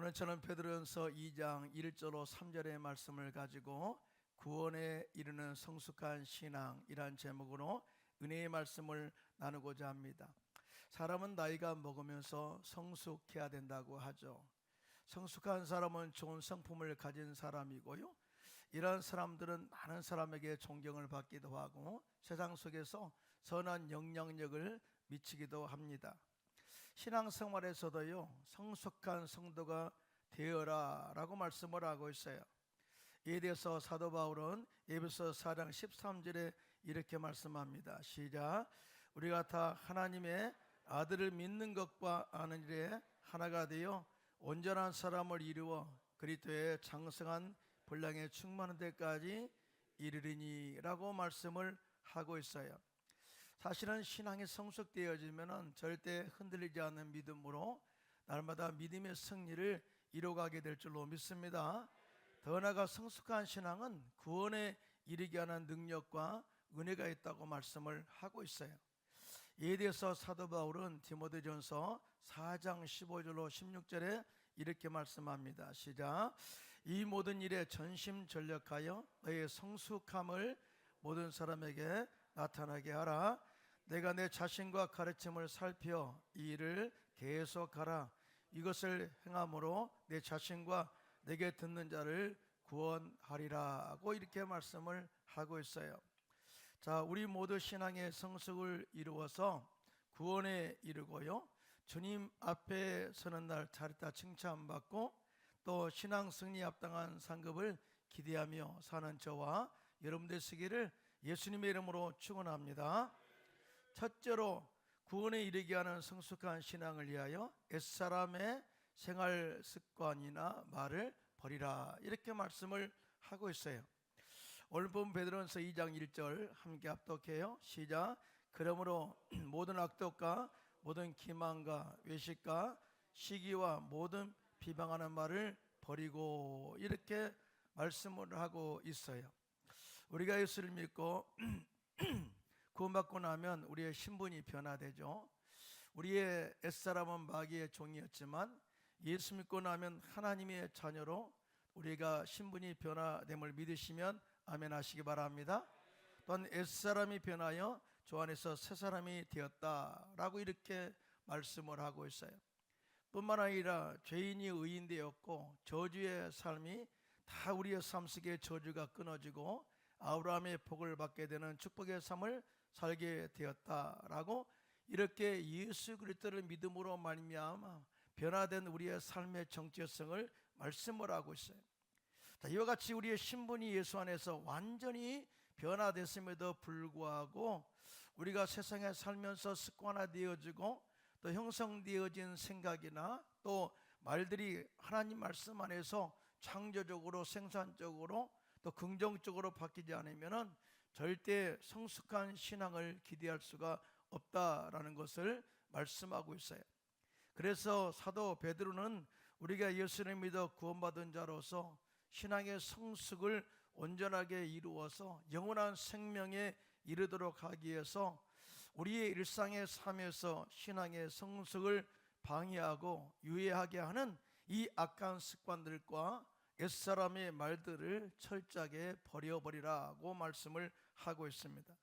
오늘 저는 베드로전서 2장 1절로 3절의 말씀을 가지고 구원에 이르는 성숙한 신앙이란 제목으로 은혜의 말씀을 나누고자 합니다. 사람은 나이가 먹으면서 성숙해야 된다고 하죠. 성숙한 사람은 좋은 성품을 가진 사람이고요, 이런 사람들은 많은 사람에게 존경을 받기도 하고 세상 속에서 선한 영향력을 미치기도 합니다. 신앙생활에서도요, 성숙한 성도가 되어라 라고 말씀을 하고 있어요. 이에 대해서 사도 바울은 에베소 4장 13절에 이렇게 말씀합니다. 시작. 우리가 다 하나님의 아들을 믿는 것과 아는 일에 하나가 되어 온전한 사람을 이루어 그리스도의 장성한 분량에 충만한 데까지 이르리니 라고 말씀을 하고 있어요. 사실은 신앙이 성숙되어지면 절대 흔들리지 않는 믿음으로 날마다 믿음의 승리를 이뤄가게 될 줄로 믿습니다. 더 나아가 성숙한 신앙은 구원에 이르게 하는 능력과 은혜가 있다고 말씀을 하고 있어요. 이에 대해서 사도 바울은 디모데전서 4장 15절로 16절에 이렇게 말씀합니다. 시작. 이 모든 일에 전심전력하여 너의 성숙함을 모든 사람에게 나타나게 하라. 내가 내 자신과 가르침을 살펴 이 일을 계속하라. 이것을 행함으로 내 자신과 내게 듣는 자를 구원하리라고 이렇게 말씀을 하고 있어요. 자, 우리 모두 신앙의 성숙을 이루어서 구원에 이르고요, 주님 앞에 서는 날 잘했다 칭찬받고 또 신앙 승리에 합당한 상급을 기대하며 사는 저와 여러분들 되시기를 예수님의 이름으로 축원합니다. 첫째로 구원에 이르게 하는 성숙한 신앙을 위하여 옛사람의 생활 습관이나 말을 버리라, 이렇게 말씀을 하고 있어요. 오늘 본 베드로전서 2장 1절 함께 합독해요. 시작. 그러므로 모든 악독과 모든 기만과 외식과 시기와 모든 비방하는 말을 버리고, 이렇게 말씀을 하고 있어요. 우리가 예수를 믿고 구원받고 나면 우리의 신분이 변화되죠. 우리의 옛사람은 마귀의 종이었지만 예수 믿고 나면 하나님의 자녀로 우리가 신분이 변화됨을 믿으시면 아멘 하시기 바랍니다. 또한 옛사람이 변하여 주 안에서 새사람이 되었다라고 이렇게 말씀을 하고 있어요. 뿐만 아니라 죄인이 의인 되었고 저주의 삶이 다 우리의 삶 속에 저주가 끊어지고 아브라함의 복을 받게 되는 축복의 삶을 살게 되었다라고 이렇게 예수 그리스도를 믿음으로 말미암아 변화된 우리의 삶의 정체성을 말씀을 하고 있어요. 자, 이와 같이 우리의 신분이 예수 안에서 완전히 변화됐음에도 불구하고 우리가 세상에 살면서 습관화되어지고 또 형성되어진 생각이나 또 말들이 하나님 말씀 안에서 창조적으로 생산적으로 또 긍정적으로 바뀌지 않으면 절대 성숙한 신앙을 기대할 수가 없다라는 것을 말씀하고 있어요. 그래서 사도 베드로는 우리가 예수를 믿어 구원받은 자로서 신앙의 성숙을 온전하게 이루어서 영원한 생명에 이르도록 하기 위해서 우리의 일상의 삶에서 신앙의 성숙을 방해하고 유예하게 하는 이 악한 습관들과 옛사람의 말들을 철저하게 버려버리라고 말씀을 하고 있습니다.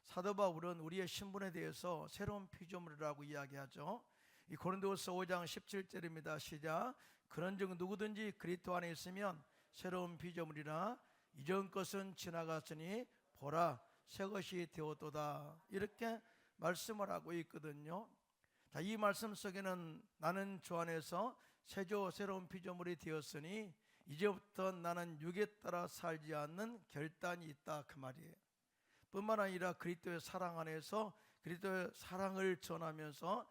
사도 바울은 우리의 신분에 대해서 새로운 피조물이라고 이야기하죠. 이 고린도후서 5장 17절입니다. 시작. 그런즉 누구든지 그리스도 안에 있으면 새로운 피조물이라 이전 것은 지나갔으니 보라 새 것이 되었도다, 이렇게 말씀을 하고 있거든요. 자, 이 말씀 속에는 나는 주 안에서 새조 새로운 피조물이 되었으니 이제부터 나는 육에 따라 살지 않는 결단이 있다, 그 말이에요. 뿐만 아니라 그리스도의 사랑 안에서 그리스도의 사랑을 전하면서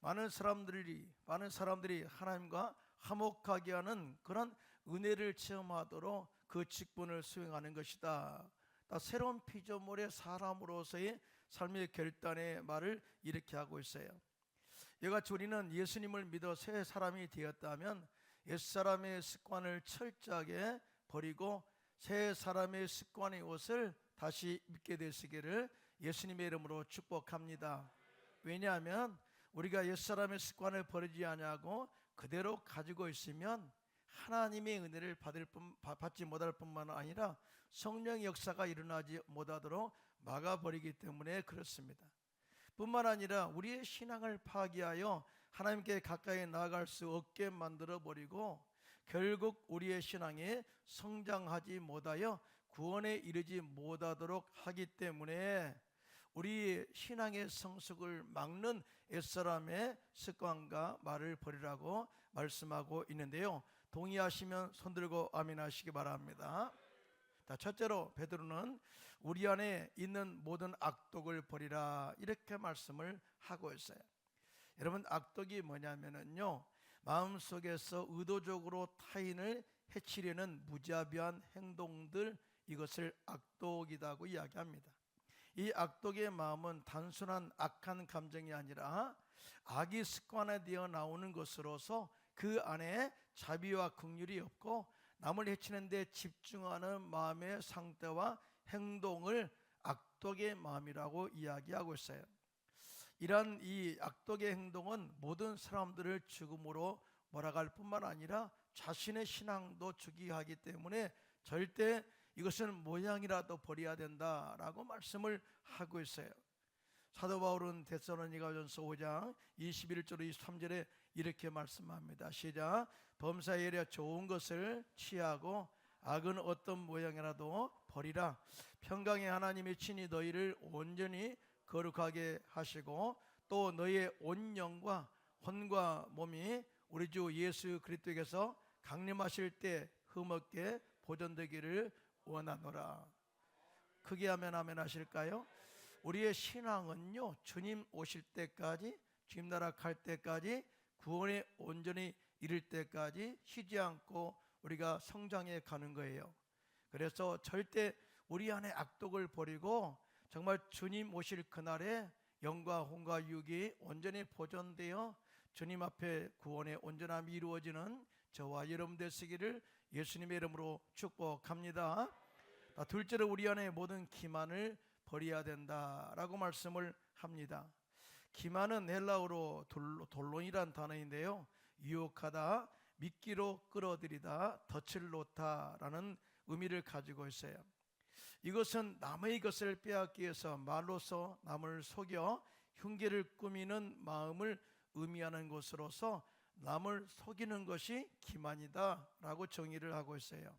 많은 사람들이 하나님과 화목하게 하는 그런 은혜를 체험하도록 그 직분을 수행하는 것이다. 새로운 피조물의 사람으로서의 삶의 결단의 말을 이렇게 하고 있어요. 이같이 우리는 예수님을 믿어 새 사람이 되었다면 옛사람의 습관을 철저하게 버리고 새 사람의 습관의 옷을 다시 입게 되시기를 예수님의 이름으로 축복합니다. 왜냐하면 우리가 옛사람의 습관을 버리지 아니하고 그대로 가지고 있으면 하나님의 은혜를 받지 못할 뿐만 아니라 성령의 역사가 일어나지 못하도록 막아버리기 때문에 그렇습니다. 뿐만 아니라 우리의 신앙을 파괴하여 하나님께 가까이 나아갈 수 없게 만들어버리고 결국 우리의 신앙이 성장하지 못하여 구원에 이르지 못하도록 하기 때문에 우리 신앙의 성숙을 막는 옛사람의 습관과 말을 버리라고 말씀하고 있는데요. 동의하시면 손들고 아멘 하시기 바랍니다. 자, 첫째로 베드로는 우리 안에 있는 모든 악독을 버리라 이렇게 말씀을 하고 있어요. 여러분, 악독이 뭐냐면요, 마음속에서 의도적으로 타인을 해치려는 무자비한 행동들, 이것을 악독이라고 이야기합니다. 이 악독의 마음은 단순한 악한 감정이 아니라 악의 습관에 되어 나오는 것으로서 그 안에 자비와 긍휼이 없고 남을 해치는 데 집중하는 마음의 상태와 행동을 악독의 마음이라고 이야기하고 있어요. 이러한 이 악독의 행동은 모든 사람들을 죽음으로 몰아갈 뿐만 아니라 자신의 신앙도 죽이게 하기 때문에 절대 이것은 모양이라도 버려야 된다라고 말씀을 하고 있어요. 사도 바울은 데살로니가전서 5장 21절 23절에 이렇게 말씀합니다. 시작. 범사에 이르러 좋은 것을 취하고 악은 어떤 모양이라도 버리라. 평강의 하나님이 친히 너희를 온전히 거룩하게 하시고 또 너희의 온 영과 혼과 몸이 우리 주 예수 그리스도에게서 강림하실 때 흠없게 보존되기를 원하노라. 크게 하면 아멘 하실까요? 우리의 신앙은요, 주님 오실 때까지, 주님 나라 갈 때까지, 구원에 온전히 이를 때까지 쉬지 않고 우리가 성장해 가는 거예요. 그래서 절대 우리 안에 악독을 버리고 정말 주님 오실 그날에 영과 혼과 육이 온전히 보존되어 주님 앞에 구원의 온전함이 이루어지는 저와 여러분 되시기를 예수님의 이름으로 축복합니다. 둘째로 우리 안에 모든 기만을 버려야 된다라고 말씀을 합니다. 기만은 헬라어로 돌론이란 단어인데요, 유혹하다, 미끼로 끌어들이다, 덫을 놓다라는 의미를 가지고 있어요. 이것은 남의 것을 빼앗기 위해서 말로서 남을 속여 흉계를 꾸미는 마음을 의미하는 것으로서 남을 속이는 것이 기만이다 라고 정의를 하고 있어요.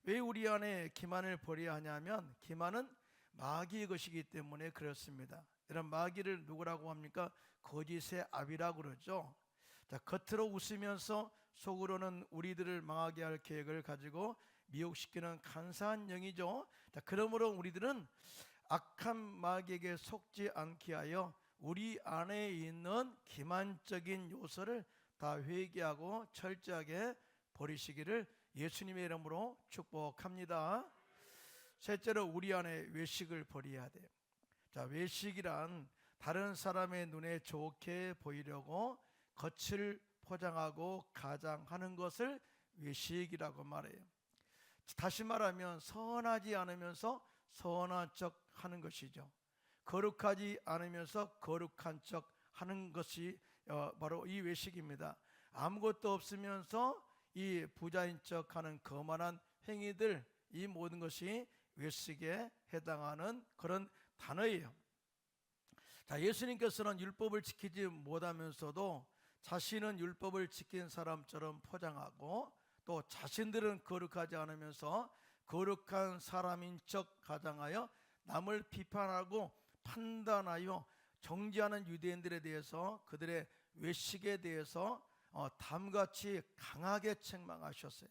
왜 우리 안에 기만을 버려야 하냐면 기만은 마귀의 것이기 때문에 그렇습니다. 이런 마귀를 누구라고 합니까? 거짓의 아비라고 그러죠. 자, 겉으로 웃으면서 속으로는 우리들을 망하게 할 계획을 가지고 미혹시키는 간사한 영이죠. 자, 그러므로 우리들은 악한 마귀에게 속지 않게 하여 우리 안에 있는 기만적인 요소를 다 회개하고 철저하게 버리시기를 예수님의 이름으로 축복합니다. 셋째로 우리 안에 외식을 버려야 돼요. 자, 외식이란 다른 사람의 눈에 좋게 보이려고 겉을 포장하고 가장하는 것을 외식이라고 말해요. 다시 말하면 선하지 않으면서 선한 척 하는 것이죠. 거룩하지 않으면서 거룩한 척 하는 것이 바로 이 외식입니다. 아무것도 없으면서 이 부자인 척 하는 거만한 행위들, 이 모든 것이 외식에 해당하는 그런 단어예요. 자, 예수님께서는 율법을 지키지 못하면서도 자신은 율법을 지킨 사람처럼 포장하고 또 자신들은 거룩하지 않으면서 거룩한 사람인 척 가장하여 남을 비판하고 판단하여 정죄하는 유대인들에 대해서 그들의 외식에 대해서 담같이 강하게 책망하셨어요.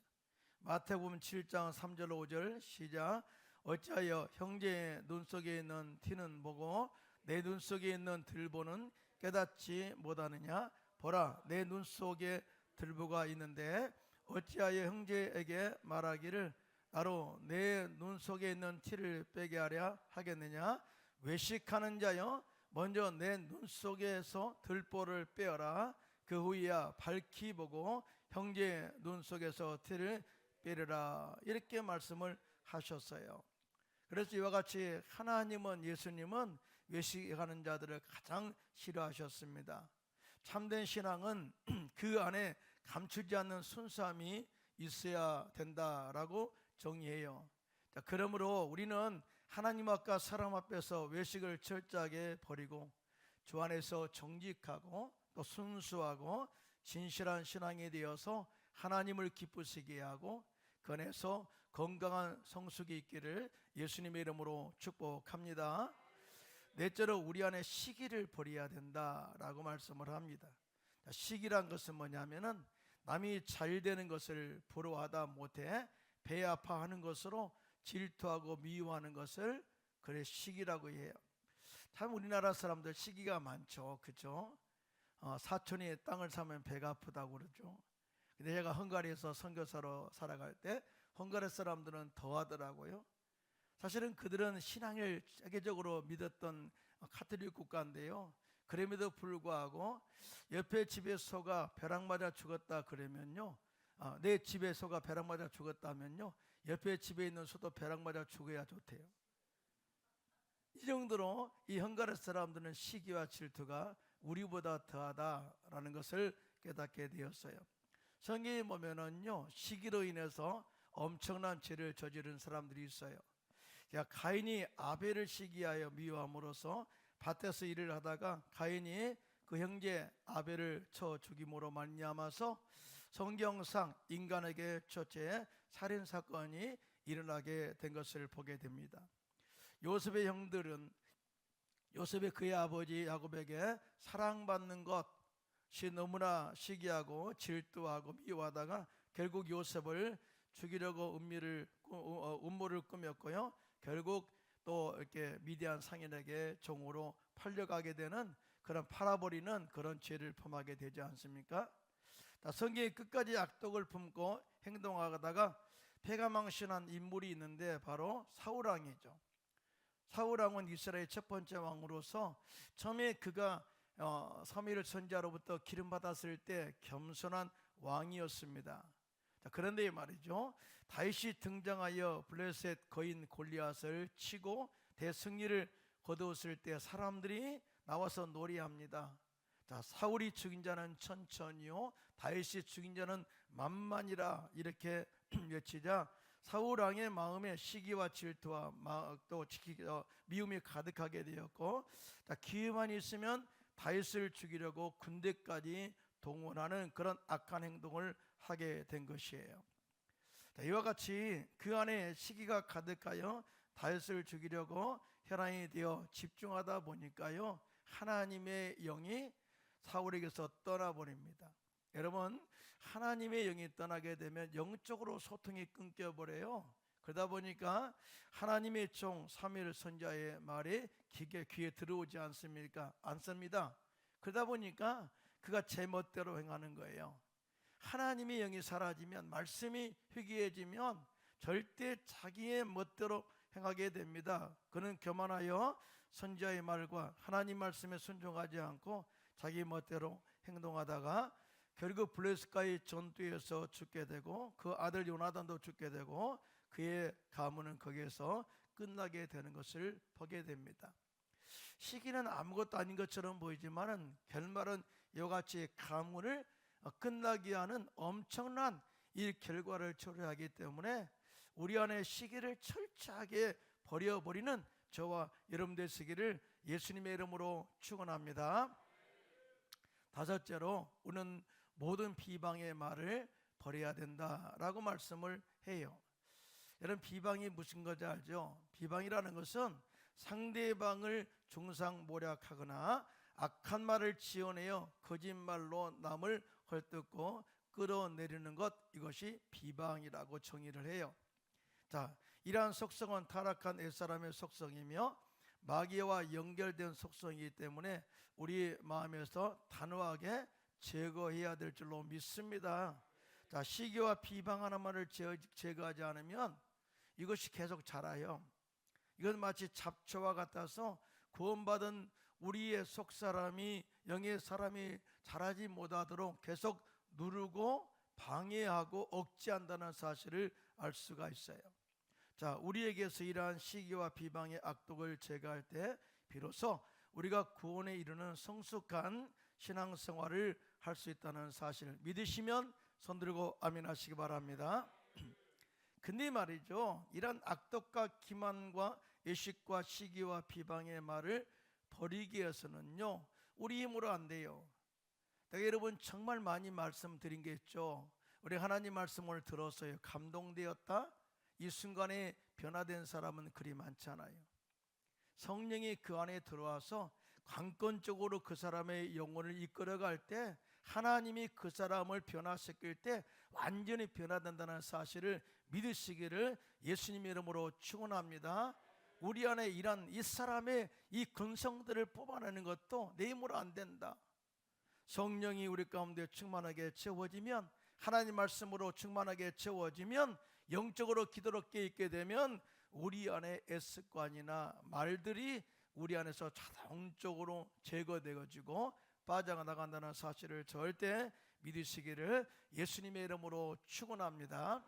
마태복음 7장 3절 5절 시작. 어찌하여 형제의 눈 속에 있는 티는 보고 내 눈 속에 있는 들보는 깨닫지 못하느냐. 보라, 내 눈 속에 들보가 있는데 어찌하여 형제에게 말하기를 나로 내 눈 속에 있는 티를 빼게 하려 하겠느냐. 외식하는 자여, 먼저 내 눈 속에서 들보를 빼어라. 그 후에야 밝히 보고 형제의 눈 속에서 티를 빼려라. 이렇게 말씀을 하셨어요. 그래서 이와 같이 하나님은, 예수님은 외식하는 자들을 가장 싫어하셨습니다. 참된 신앙은 그 안에 감추지 않는 순수함이 있어야 된다라고 정의해요. 자, 그러므로 우리는 하나님 앞과 사람 앞에서 외식을 철저하게 버리고 주 안에서 정직하고 또 순수하고 진실한 신앙이 되어서 하나님을 기쁘시게 하고 그 안에서 건강한 성숙이 있기를 예수님의 이름으로 축복합니다. 넷째로 우리 안에 시기를 버려야 된다라고 말씀을 합니다. 시기란 것은 뭐냐면은 남이 잘 되는 것을 부러워하다 못해 배 아파하는 것으로 질투하고 미워하는 것을 그래 시기라고 해요. 참 우리나라 사람들 시기가 많죠, 그죠? 사촌이 땅을 사면 배가 아프다고 그러죠. 근데 제가 헝가리에서 선교사로 살아갈 때 헝가리 사람들은 더 하더라고요. 사실은 그들은 신앙을 세계적으로 믿었던 카톨릭 국가인데요. 그럼에도 불구하고 옆에 집에 소가 벼락 맞아 죽었다 그러면요, 내 집에 소가 벼락 맞아 죽었다면요, 옆에 집에 있는 소도 벼락 맞아 죽어야 좋대요. 이 정도로 이 헝가리 사람들은 시기와 질투가 우리보다 더하다라는 것을 깨닫게 되었어요. 성경에 보면은요, 시기로 인해서 엄청난 죄를 저지른 사람들이 있어요. 가인이 아벨을 시기하여 미워함으로써 밭에서 일을 하다가 가인이 그 형제 아벨을 쳐 죽임으로 말미암아서 성경상 인간에게 첫째 살인 사건이 일어나게 된 것을 보게 됩니다. 요셉의 형들은 요셉의 그의 아버지 야곱에게 사랑받는 것이 너무나 시기하고 질투하고 미워하다가 결국 요셉을 죽이려고 음모를 꾸몄고요. 결국 또 이렇게 미디안 상인에게 종으로 팔려가게 되는 그런 팔아버리는 그런 죄를 범하게 되지 않습니까? 성경이 끝까지 악독을 품고 행동하다가 패가 망신한 인물이 있는데 바로 사울왕이죠. 사울왕은 이스라엘 첫 번째 왕으로서 처음에 그가 사무엘 선지자로부터 기름 받았을 때 겸손한 왕이었습니다. 그런데 말이죠, 다윗이 등장하여 블레셋 거인 골리앗을 치고 대승리를 거두었을 때 사람들이 나와서 노래합니다. 사울이 죽인 자는 천천히요 다윗이 죽인 자는 만만이라 이렇게 외치자 사울 왕의 마음에 시기와 질투와 또 미움이 가득하게 되었고, 기회만 있으면 다윗을 죽이려고 군대까지 동원하는 그런 악한 행동을 하게 된 것이에요. 이와 같이 그 안에 시기가 가득하여 다윗을 죽이려고 혈안이 되어 집중하다 보니까요, 하나님의 영이 사울에게서 떠나버립니다. 여러분, 하나님의 영이 떠나게 되면 영적으로 소통이 끊겨버려요. 그러다 보니까 하나님의 종 사무엘 선지자의 말이 귀에 들어오지 않습니까? 않습니다. 그러다 보니까 그가 제 멋대로 행하는 거예요. 하나님의 영이 사라지면, 말씀이 희귀해지면 절대 자기의 멋대로 행하게 됩니다. 그는 교만하여 선지자의 말과 하나님 말씀에 순종하지 않고 자기 멋대로 행동하다가 결국 블레셋과의 전투에서 죽게 되고 그 아들 요나단도 죽게 되고 그의 가문은 거기에서 끝나게 되는 것을 보게 됩니다. 시기는 아무것도 아닌 것처럼 보이지만은 결말은 이와 같이 가문을 끝나게 하는 엄청난 일 결과를 초래하기 때문에 우리 안에 시기를 철저하게 버려버리는 저와 여러분 되시기를 예수님의 이름으로 축원합니다. 다섯째로 우리는 모든 비방의 말을 버려야 된다라고 말씀을 해요. 여러분, 비방이 무슨 건지 알죠? 비방이라는 것은 상대방을 중상모략하거나 악한 말을 지어내어 거짓말로 남을 헐뜯고 끌어내리는 것, 이것이 비방이라고 정의를 해요. 이러한 속성은 타락한 옛사람의 속성이며 마귀와 연결된 속성이기 때문에 우리 마음에서 단호하게 제거해야 될 줄로 믿습니다. 시기와 비방하는 말을 제거하지 않으면 이것이 계속 자라요. 이건 마치 잡초와 같아서 구원받은 우리의 속사람이, 영의 사람이 자라지 못하도록 계속 누르고 방해하고 억제한다는 사실을 알 수가 있어요. 우리에게서 이러한 시기와 비방의 악독을 제거할 때 비로소 우리가 구원에 이르는 성숙한 신앙생활을 할 수 있다는 사실을 믿으시면 손들고 아멘 하시기 바랍니다. 근데 말이죠, 이런 악독과 기만과 애식과 시기와 비방의 말을 버리기 위해서는요, 우리 힘으로 안 돼요. 내가 여러분 정말 많이 말씀드린 게 있죠. 우리 하나님 말씀을 들어서요 감동되었다, 이 순간에 변화된 사람은 그리 많지 않아요. 성령이 그 안에 들어와서 관건적으로 그 사람의 영혼을 이끌어갈 때, 하나님이 그 사람을 변화시킬 때 완전히 변화된다는 사실을 믿으시기를 예수님의 이름으로 축원합니다. 우리 안에 일한 이 사람의 이 근성들을 뽑아내는 것도 내 힘으로 안 된다. 성령이 우리 가운데 충만하게 채워지면, 하나님 말씀으로 충만하게 채워지면, 영적으로 기도롭게 있게 되면 우리 안에 습관이나 말들이 우리 안에서 자동적으로 제거되어지고 빠져나간다는 사실을 절대 믿으시기를 예수님의 이름으로 축원합니다.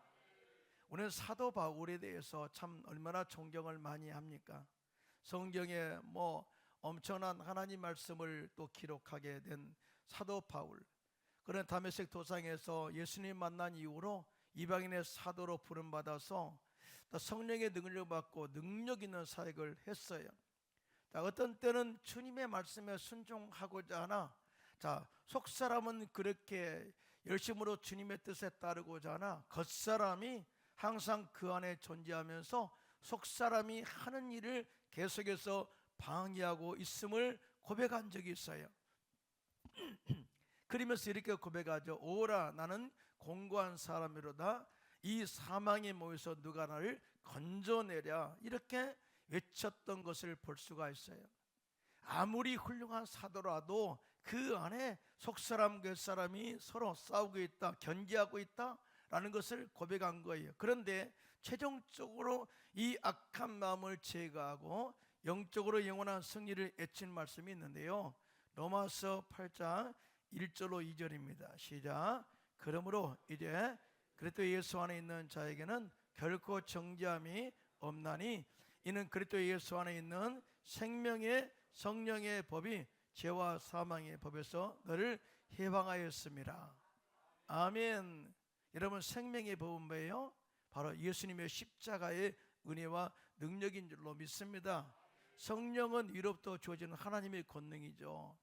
오늘 사도 바울에 대해서 참 얼마나 존경을 많이 합니까? 성경에 엄청난 하나님 말씀을 또 기록하게 된 사도 바울, 그런 다메섹 도상에서 예수님 만난 이후로 이방인의 사도로 부름받아서 또 성령의 능력을 받고 능력 있는 사역을 했어요. 어떤 때는 주님의 말씀에 순종하고자 하나, 속사람은 그렇게 열심으로 주님의 뜻에 따르고자 하나 겉사람이 항상 그 안에 존재하면서 속사람이 하는 일을 계속해서 방해하고 있음을 고백한 적이 있어요. 그러면서 이렇게 고백하죠. 오라, 나는 공고한 사람이로다. 이 사망의 모에서 누가 나를 건져내랴. 이렇게 외쳤던 것을 볼 수가 있어요. 아무리 훌륭한 사도라도 그 안에 속사람 겉사람이 서로 싸우고 있다, 견제하고 있다라는 것을 고백한 거예요. 그런데 최종적으로 이 악한 마음을 제거하고 영적으로 영원한 승리를 애친 말씀이 있는데요, 로마서 8장 1절로 2절입니다. 시작. 그러므로 이제 그리스도 예수 안에 있는 자에게는 결코 정죄함이 없나니, 이는 그리스도 예수 안에 있는 생명의 성령의 법이 죄와 사망의 법에서 너를 해방하였습니다. 아멘. 여러분, 생명의 법은 뭐예요? 바로 예수님의 십자가의 은혜와 능력인 줄로 믿습니다. 성령은 위로부터 주어지는 하나님의 권능이죠.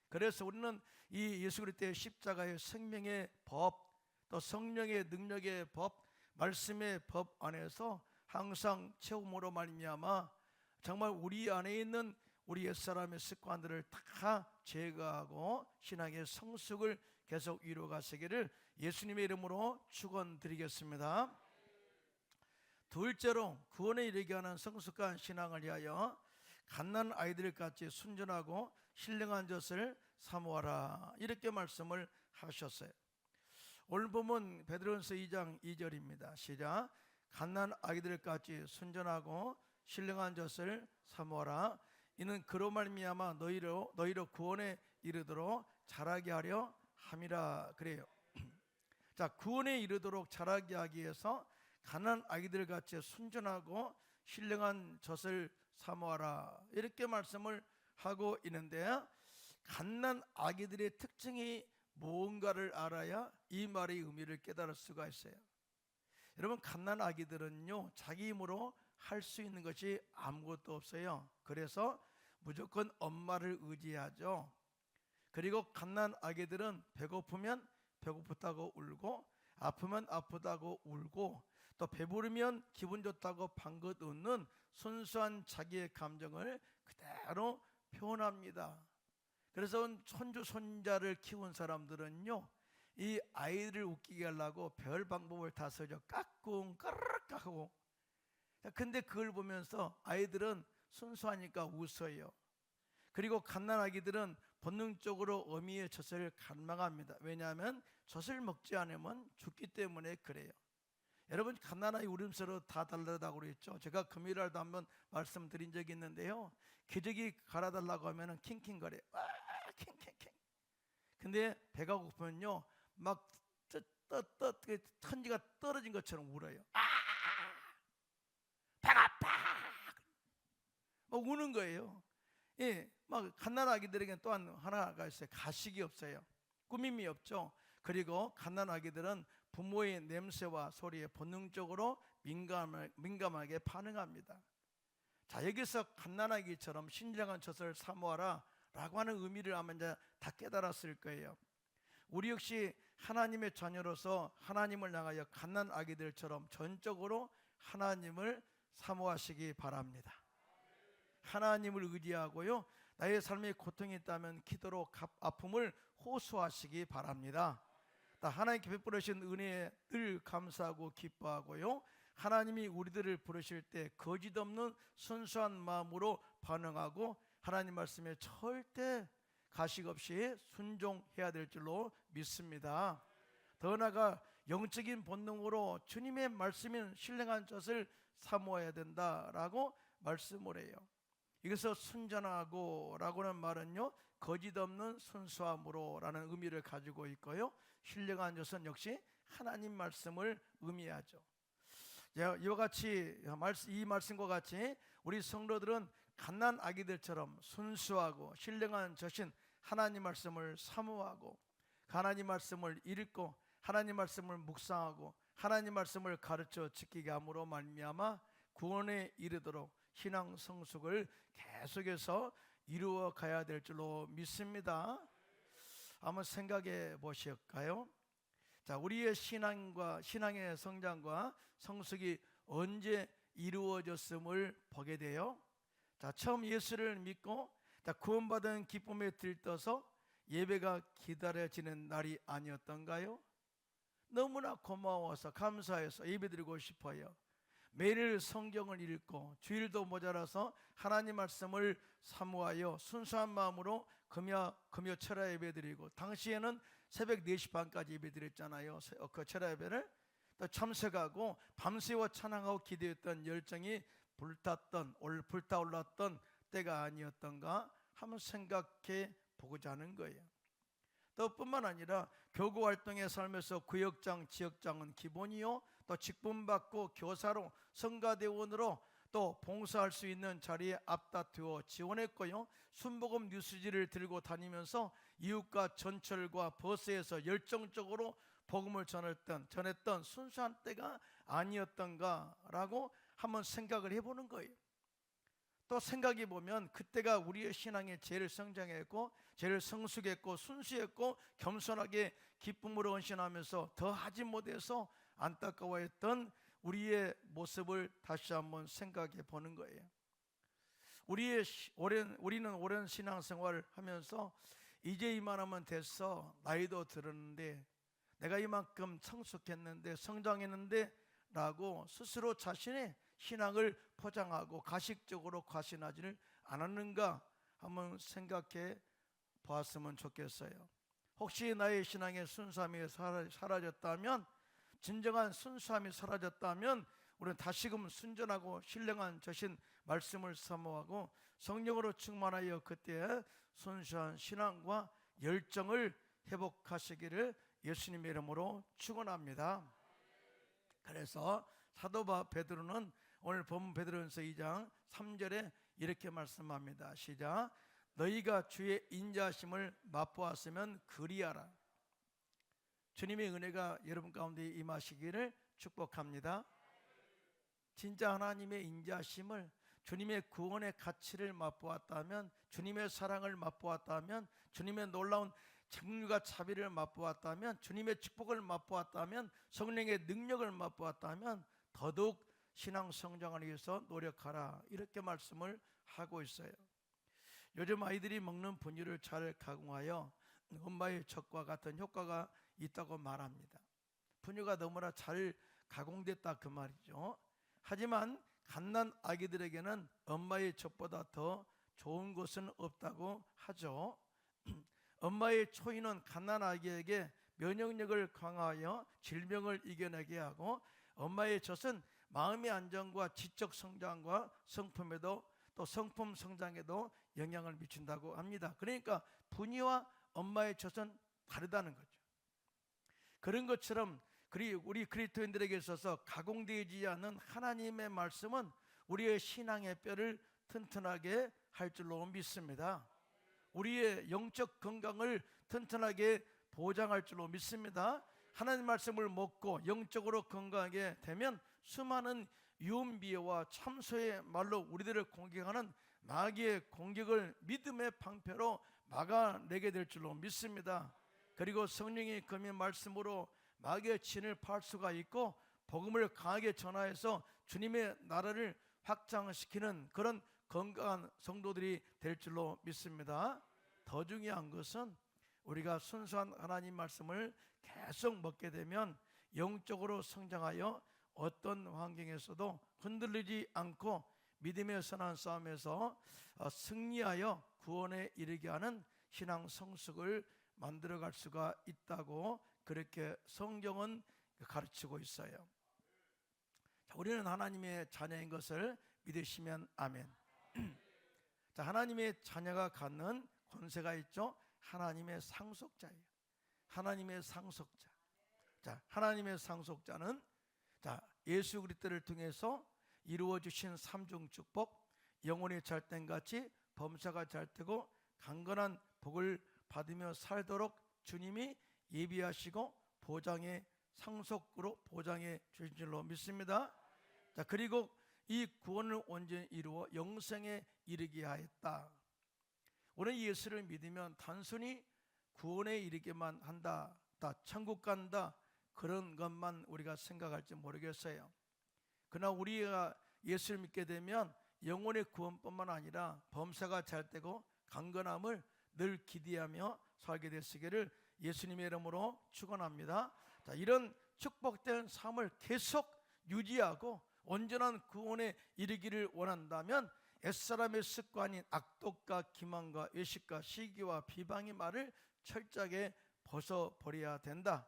그래서 우리는 이 예수 그리스도의 십자가의 생명의 법, 또 성령의 능력의 법, 말씀의 법 안에서 항상 체험으로 말미암아 정말 우리 안에 있는 우리 옛사람의 습관들을 다 제거하고 신앙의 성숙을 계속 이루어가시기를 예수님의 이름으로 축원드리겠습니다. 둘째로, 구원에 이르게 하는 성숙한 신앙을 위하여 갓난 아이들같이 순전하고 신령한 젖을 사모하라, 이렇게 말씀을 하셨어요. 오늘 보면 베드로전서 2장 2절입니다. 시작. 갓난 아이들같이 순전하고 신령한 젖을 사모하라. 이는 그로 말미암아 너희로 구원에 이르도록 자라게 하려 함이라. 그래요. 자, 구원에 이르도록 자라게 하기 위해서 갓난 아이들같이 순전하고 신령한 젖을 사모하라, 이렇게 말씀을 하고 있는데, 갓난 아기들의 특징이 뭔가를 알아야 이 말의 의미를 깨달을 수가 있어요. 여러분, 갓난 아기들은요, 자기 힘으로 할 수 있는 것이 아무것도 없어요. 그래서 무조건 엄마를 의지하죠. 그리고 갓난 아기들은 배고프면 배고프다고 울고, 아프면 아프다고 울고, 또 배부르면 기분 좋다고 방긋 웃는 순수한 자기의 감정을 그대로 표현합니다. 그래서 손주 손자를 키운 사람들은요, 이 아이를 웃기게 하려고 별 방법을 다 써죠. 까꿍 까르륵 하고. 근데 그걸 보면서 아이들은 순수하니까 웃어요. 그리고 갓난아기들은 본능적으로 어미의 젖을 갈망합니다. 왜냐하면 젖을 먹지 않으면 죽기 때문에 그래요. 여러분, 갓난아이 울음소리로 다 다르다고 그랬죠. 제가 금요일날도 한번 말씀드린 적이 있는데요, 기저귀 갈아달라고 하면 킹킹거려요. 킹킹킹. 근데 배가 고프면요, 막 천지가 떨어진 것처럼 울어요. 배가 아파, 막 우는 거예요. 예, 막 갓난아기들에게는 또한 하나가 있어요. 가식이 없어요. 꾸밈이 없죠. 그리고 갓난아기들은 부모의 냄새와 소리에 본능적으로 민감하게 반응합니다. 자, 여기서 갓난아기처럼 신령한 젖을 사모하라 라고 하는 의미를 아마 이제 다 깨달았을 거예요. 우리 역시 하나님의 자녀로서 하나님을 향하여 갓난아기들처럼 전적으로 하나님을 사모하시기 바랍니다. 하나님을 의지하고요, 나의 삶에 고통이 있다면 기도로 아픔을 호소하시기 바랍니다. 하나님께 베풀으신 은혜에 늘 감사하고 기뻐하고요, 하나님이 우리들을 부르실 때 거짓없는 순수한 마음으로 반응하고 하나님 말씀에 절대 가식 없이 순종해야 될 줄로 믿습니다. 더 나아가 영적인 본능으로 주님의 말씀인 신령한 젖을 사모해야 된다라고 말씀을 해요. 여기서 순전하고 라고는 말은요, 거짓 없는 순수함으로 라는 의미를 가지고 있고요, 신령한 젖은 역시 하나님 말씀을 의미하죠. 이와 같이 이 말씀과 같이 우리 성도들은 갓난 아기들처럼 순수하고 신령한 젖인 하나님 말씀을 사모하고 하나님 말씀을 읽고 하나님 말씀을 묵상하고 하나님 말씀을 가르쳐 지키게 함으로 말미암아 구원에 이르도록 신앙 성숙을 계속해서 이루어 가야 될 줄로 믿습니다. 한번 생각해 보실까요? 자, 우리의 신앙의 성장과 성숙이 언제 이루어졌음을 보게 돼요. 자, 처음 예수를 믿고 구원받은 기쁨에 들떠서 예배가 기다려지는 날이 아니었던가요? 너무나 고마워서 감사해서 예배드리고 싶어요. 매일 성경을 읽고 주일도 모자라서 하나님 말씀을 사모하여 순수한 마음으로 금요 철야 예배드리고, 당시에는 새벽 4시 반까지 예배드렸잖아요. 그 철야 예배를 또 참석하고 밤새워 찬양하고 기도했던 열정이 불타올랐던 때가 아니었던가 한번 생각해 보고자 하는 거예요. 또 뿐만 아니라 교구 활동의 삶에서 구역장, 지역장은 기본이요, 또 직분받고 교사로 성가대원으로 또 봉사할 수 있는 자리에 앞다투어 지원했고요, 순복음 뉴스지를 들고 다니면서 이웃과 전철과 버스에서 열정적으로 복음을 전했던 순수한 때가 아니었던가라고 한번 생각을 해보는 거예요. 또 생각해 보면 그때가 우리의 신앙에 제일 성장했고 제일 성숙했고 순수했고 겸손하게 기쁨으로 헌신하면서 더 하지 못해서 안타까워했던 우리의 모습을 다시 한번 생각해 보는 거예요. 우리는 오랜 신앙생활을 하면서 이제 이만하면 됐어, 나이도 들었는데 내가 이만큼 성숙했는데 성장했는데 라고 스스로 자신의 신앙을 포장하고 가식적으로 과신하지를 않았는가 한번 생각해 보았으면 좋겠어요. 혹시 나의 신앙의 순수함이 사라졌다면, 진정한 순수함이 사라졌다면 우리는 다시금 순전하고 신령한 젖인 말씀을 사모하고 성령으로 충만하여 그때 순수한 신앙과 열정을 회복하시기를 예수님의 이름으로 축원합니다. 그래서 사도 베드로는 오늘 본문 베드로전서 2장 3절에 이렇게 말씀합니다. 시작. 너희가 주의 인자하심을 맛보았으면 그리하라. 주님의 은혜가 여러분 가운데 임하시기를 축복합니다. 진짜 하나님의 인자하심을, 주님의 구원의 가치를 맛보았다면, 주님의 사랑을 맛보았다면, 주님의 놀라운 정류가 자비를 맛보았다면, 주님의 축복을 맛보았다면, 성령의 능력을 맛보았다면 더더욱 신앙 성장을 위해서 노력하라, 이렇게 말씀을 하고 있어요. 요즘 아이들이 먹는 분유를 잘 가공하여 엄마의 젖과 같은 효과가 있다고 말합니다. 분유가 너무나 잘 가공됐다 그 말이죠. 하지만 갓난 아기들에게는 엄마의 젖보다 더 좋은 것은 없다고 하죠. 엄마의 초인은 갓난 아기에게 면역력을 강화하여 질병을 이겨내게 하고, 엄마의 젖은 마음의 안정과 지적 성장과 성품에도 또 성품 성장에도 영향을 미친다고 합니다. 그러니까 분유와 엄마의 젖은 다르다는 거죠. 그런 것처럼 우리 그리스도인들에게 있어서 가공되지 않은 하나님의 말씀은 우리의 신앙의 뼈를 튼튼하게 할 줄로 믿습니다. 우리의 영적 건강을 튼튼하게 보장할 줄로 믿습니다. 하나님 말씀을 먹고 영적으로 건강하게 되면 수많은 유언비어와 참소의 말로 우리들을 공격하는 마귀의 공격을 믿음의 방패로 막아내게 될 줄로 믿습니다. 그리고 성령의 금의 말씀으로 마귀의 진을 파할 수가 있고 복음을 강하게 전하여서 주님의 나라를 확장시키는 그런 건강한 성도들이 될 줄로 믿습니다. 더 중요한 것은 우리가 순수한 하나님 말씀을 계속 먹게 되면 영적으로 성장하여 어떤 환경에서도 흔들리지 않고 믿음의 선한 싸움에서 승리하여 구원에 이르게 하는 신앙 성숙을 만들어갈 수가 있다고 그렇게 성경은 가르치고 있어요. 자, 우리는 하나님의 자녀인 것을 믿으시면 아멘. 자, 하나님의 자녀가 갖는 권세가 있죠. 하나님의 상속자예요. 하나님의 상속자. 자, 하나님의 상속자는 예수 그리스도를 통해서 이루어 주신 삼중 축복, 영혼이 잘된 같이 범사가 잘되고 강건한 복을 받으며 살도록 주님이 예비하시고 보장의 상속으로 보장해 주신 줄로 믿습니다. 자, 그리고 이 구원을 온전히 이루어 영생에 이르게 하였다. 오늘 예수를 믿으면 단순히 구원에 이르게만 한다, 천국 간다, 그런 것만 우리가 생각할지 모르겠어요. 그러나 우리가 예수를 믿게 되면 영혼의 구원뿐만 아니라 범사가 잘되고 강건함을 늘 기대하며 살게 되시기를 예수님의 이름으로 축원합니다. 자, 이런 축복된 삶을 계속 유지하고 온전한 구원에 이르기를 원한다면 옛사람의 습관인 악독과 기만과 외식과 시기와 비방의 말을 철저하게 벗어버려야 된다.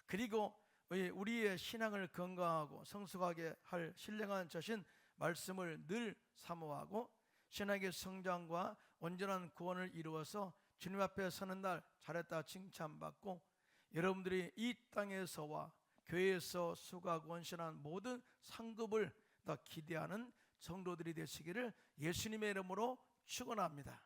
그리고 우리의 신앙을 건강하고 성숙하게 할 신령한 저신 말씀을 늘 사모하고 신앙의 성장과 온전한 구원을 이루어서 주님 앞에 서는 날 잘했다 칭찬받고 여러분들이 이 땅에서와 교회에서 수고하고 헌신한 모든 상급을 더 기대하는 성도들이 되시기를 예수님의 이름으로 축원합니다.